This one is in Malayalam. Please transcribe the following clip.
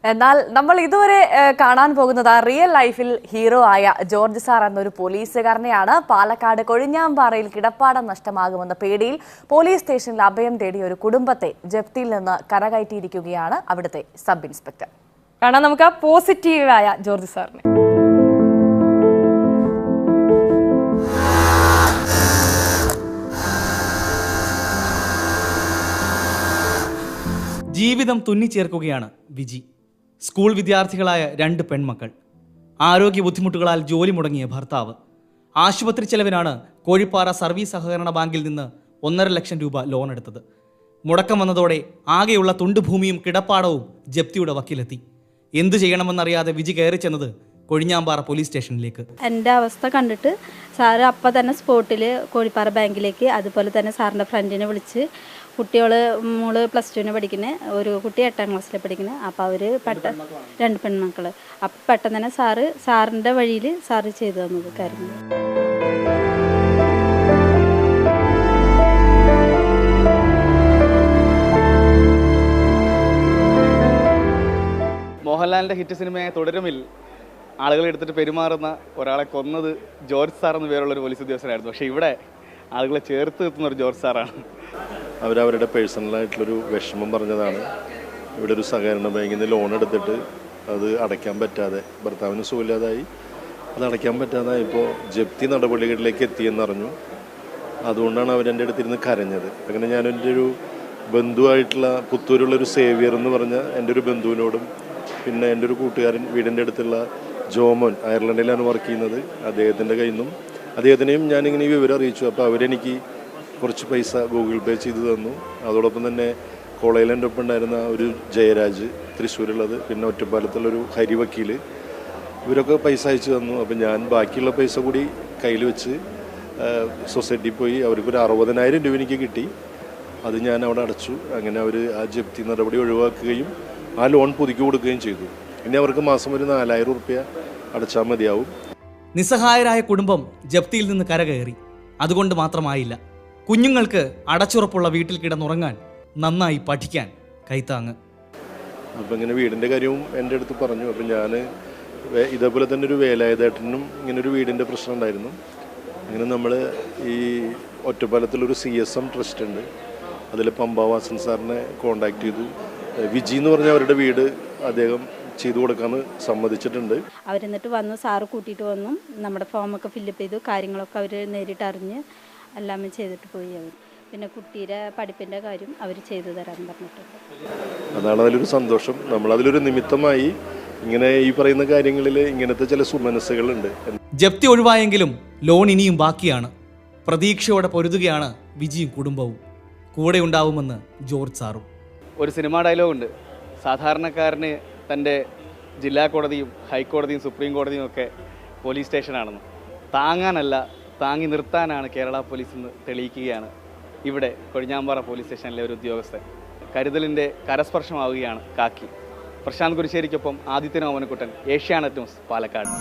എന്നാൽ നമ്മൾ ഇതുവരെ കാണാൻ പോകുന്നത് റിയൽ ലൈഫിൽ ഹീറോ ആയ ജോർജ് സാർ എന്നൊരു പോലീസുകാരനെയാണ്. പാലക്കാട് കൊഴിഞ്ഞാമ്പാറയിൽ കിടപ്പാടം നഷ്ടമാകുമെന്ന പേടിയിൽ പോലീസ് സ്റ്റേഷനിൽ അഭയം തേടിയ ഒരു കുടുംബത്തെ ജപ്തിയിൽ നിന്ന് കരകയറ്റിയിരിക്കുകയാണ് അവിടുത്തെ സബ് ഇൻസ്പെക്ടർ. കാണാം നമുക്ക് ആ പോസിറ്റീവായ ജോർജ് സാറിനെ. ജീവിതം തുന്നിച്ചേർക്കുകയാണ് വിജി. സ്കൂൾ വിദ്യാർത്ഥികളായ 2 പെൺമക്കൾ, ആരോഗ്യ ബുദ്ധിമുട്ടുകളാൽ ജോലി മുടങ്ങിയ ഭർത്താവ്. ആശുപത്രി ചെലവിനാണ് കോഴിപ്പാറ സർവീസ് സഹകരണ ബാങ്കിൽ നിന്ന് 1.5 ലക്ഷം രൂപ ലോൺ എടുത്തത്. മുടക്കം വന്നതോടെ ആകെയുള്ള തുണ്ടുഭൂമിയും കിടപ്പാടവും ജപ്തിയുടെ വക്കിലെത്തി. എന്തു ചെയ്യണമെന്നറിയാതെ വിജി കയറി ചെന്നത് കൊഴിഞ്ഞാമ്പാറ പോലീസ് സ്റ്റേഷനിലേക്ക്. എൻ്റെ അവസ്ഥ കണ്ടിട്ട് സാറ് അപ്പം തന്നെ സ്പോട്ടിൽ കോഴിപ്പാറ ബാങ്കിലേക്ക്, അതുപോലെ തന്നെ സാറിൻ്റെ ഫ്രണ്ടിനെ വിളിച്ച്, മോള് +2 പഠിക്കുന്നത്, ഒരു കുട്ടി 8ാം ക്ലാസ്സിൽ പഠിക്കുന്നത്. അപ്പോൾ അവർ 2 പെൺമക്കൾ. അപ്പം പെട്ടെന്ന് തന്നെ സാറിൻ്റെ വഴിയിൽ സാറ് ചെയ്തു തന്നത് കാര്യങ്ങൾ. മോഹൻലാലിൻ്റെ ഹിറ്റ് സിനിമയായ തുടരുമിൽ ആളുകൾ എടുത്തിട്ട് പെരുമാറുന്ന ഒരാളെ കൊന്നത് ജോർജ് സാർ എന്ന പേരുള്ളൊരു പോലീസ് ഉദ്യോഗസ്ഥനായിരുന്നു. പക്ഷേ ഇവിടെ ആളുകളെ ചേർത്ത് നിർത്തുന്ന ഒരു ജോർജ് സാറാണ്. അവരവരുടെ പേഴ്സണലായിട്ടുള്ളൊരു വിഷമം പറഞ്ഞതാണ്. ഇവിടെ ഒരു സഹകരണ ബാങ്കിൽ നിന്ന് ലോൺ എടുത്തിട്ട് അത് അടയ്ക്കാൻ പറ്റാതെ, ഭർത്താവിന് സുഖമില്ലാതായി, അത് അടയ്ക്കാൻ പറ്റാതെ ഇപ്പോൾ ജപ്തി നടപടികളിലേക്ക് എത്തിയെന്നറിഞ്ഞു. അതുകൊണ്ടാണ് അവരെൻ്റെ അടുത്തിരുന്ന് കരഞ്ഞത്. അങ്ങനെ ഞാനെൻ്റെ ഒരു ബന്ധുവായിട്ടുള്ള പുത്തൂരുള്ളൊരു സേവിയർ എന്ന് പറഞ്ഞ എൻ്റെ ഒരു ബന്ധുവിനോടും, പിന്നെ എൻ്റെ ഒരു കൂട്ടുകാരൻ വീടിൻ്റെ അടുത്തുള്ള ജോമോൻ, അയർലൻഡിലാണ് വർക്ക് ചെയ്യുന്നത്, അദ്ദേഹത്തിൻ്റെ കയ്യിൽ നിന്നും അദ്ദേഹത്തിനെയും ഞാനിങ്ങനെ ഈ വിവരം അറിയിച്ചു. അപ്പോൾ അവരെനിക്ക് കുറച്ച് പൈസ ഗൂഗിൾ പേ ചെയ്തു തന്നു. അതോടൊപ്പം തന്നെ കോളേജിൽ എൻ്റെ ഒപ്പം ഉണ്ടായിരുന്ന ഒരു ജയരാജ്, തൃശ്ശൂരുള്ളത്, പിന്നെ ഒറ്റപ്പാലത്തുള്ളൊരു ഹരിവക്കീൽ, ഇവരൊക്കെ പൈസ അയച്ചു തന്നു. അപ്പോൾ ഞാൻ ബാക്കിയുള്ള പൈസ കൂടി കയ്യിൽ വെച്ച് സൊസൈറ്റിയിൽ പോയി അവർക്കൊരു 60,000 രൂപ എനിക്ക് കിട്ടി. അത് ഞാൻ അവിടെ അടച്ചു. അങ്ങനെ അവർ ആ ജപ്തി നടപടി ഒഴിവാക്കുകയും ആ ലോൺ പുതുക്കി കൊടുക്കുകയും ചെയ്തു. ഇനി അവർക്ക് മാസം ഒരു 4,000 രൂപ അടച്ചാൽ മതിയാവും. നിസ്സഹായരായ കുടുംബം ജപ്തിയിൽ നിന്ന് കരകയറി. അതുകൊണ്ട് മാത്രമായില്ല, കുഞ്ഞുങ്ങൾക്ക് അടച്ചുറപ്പുള്ള വീട്ടിൽ കിടന്നുറങ്ങാൻ, നന്നായി പഠിക്കാൻ കൈത്താങ്ങ്. അപ്പം ഇങ്ങനെ വീടിൻ്റെ കാര്യവും എൻ്റെ അടുത്ത് പറഞ്ഞു. അപ്പം ഞാൻ ഇതേപോലെ തന്നെ ഒരു വേലായുധേട്ടനും ഇങ്ങനെ ഒരു വീടിൻ്റെ പ്രശ്നം ഉണ്ടായിരുന്നു. അങ്ങനെ നമ്മൾ ഈ ഒറ്റപ്പാലത്തിലൊരു CSM ട്രസ്റ്റ് ഉണ്ട്, അതിൽ പമ്പാവാസൻ സാറിനെ കോണ്ടാക്ട് ചെയ്തു. വിജി എന്ന് പറഞ്ഞ അവരുടെ വീട് അദ്ദേഹം ചെയ്തു കൊടുക്കാമെന്ന് സമ്മതിച്ചിട്ടുണ്ട്. അവരെന്നിട്ട് വന്നു, സാറ് കൂട്ടിയിട്ട് വന്നു, നമ്മുടെ ഫോമൊക്കെ ഫില്ലപ്പ് ചെയ്തു, കാര്യങ്ങളൊക്കെ അവർ നേരിട്ട് അറിഞ്ഞ് എല്ലാം ചെയ്തിട്ട് പോയി. അവർ പിന്നെ കുട്ടിയുടെ പഠിപ്പിൻ്റെ കാര്യം അവർ ചെയ്തു തരാൻ പറഞ്ഞിട്ടുണ്ട്. അതാണ് അതിലൊരു സന്തോഷം. നമ്മളതിലൊരു നിമിത്തമായി ഇങ്ങനെ ഈ പറയുന്ന കാര്യങ്ങളിൽ ഇങ്ങനത്തെ ചില സുമനസ്സുകളുണ്ട്. ജപ്തി ഒഴിവായെങ്കിലും ലോൺ ഇനിയും ബാക്കിയാണ്. പ്രതീക്ഷയോടെ പൊരുതുകയാണ് വിജിയും കുടുംബവും. കൂടെ ഉണ്ടാവുമെന്ന് ജോർജ് സാറും. ഒരു സിനിമാ ഡയലോഗുണ്ട്, സാധാരണക്കാരന് തൻ്റെ ജില്ലാ കോടതിയും ഹൈക്കോടതിയും സുപ്രീം കോടതിയും ഒക്കെ പോലീസ് സ്റ്റേഷനാണെന്ന്. താങ്ങാനല്ല, താങ്ങി നിർത്താനാണ് കേരള പോലീസ് എന്ന് തെളിയിക്കുകയാണ് ഇവിടെ കൊഴിഞ്ഞാമ്പാറ പോലീസ് സ്റ്റേഷനിലെ ഒരു ഉദ്യോഗസ്ഥൻ. കരുതലിൻ്റെ കരസ്പർശമാവുകയാണ് കാക്കി. പ്രശാന്ത് കുരിശ്ശേരിക്കൊപ്പം ആദിത്യൻ ഓമനക്കുട്ടൻ, ഏഷ്യാനെറ്റ് ന്യൂസ്, പാലക്കാട്.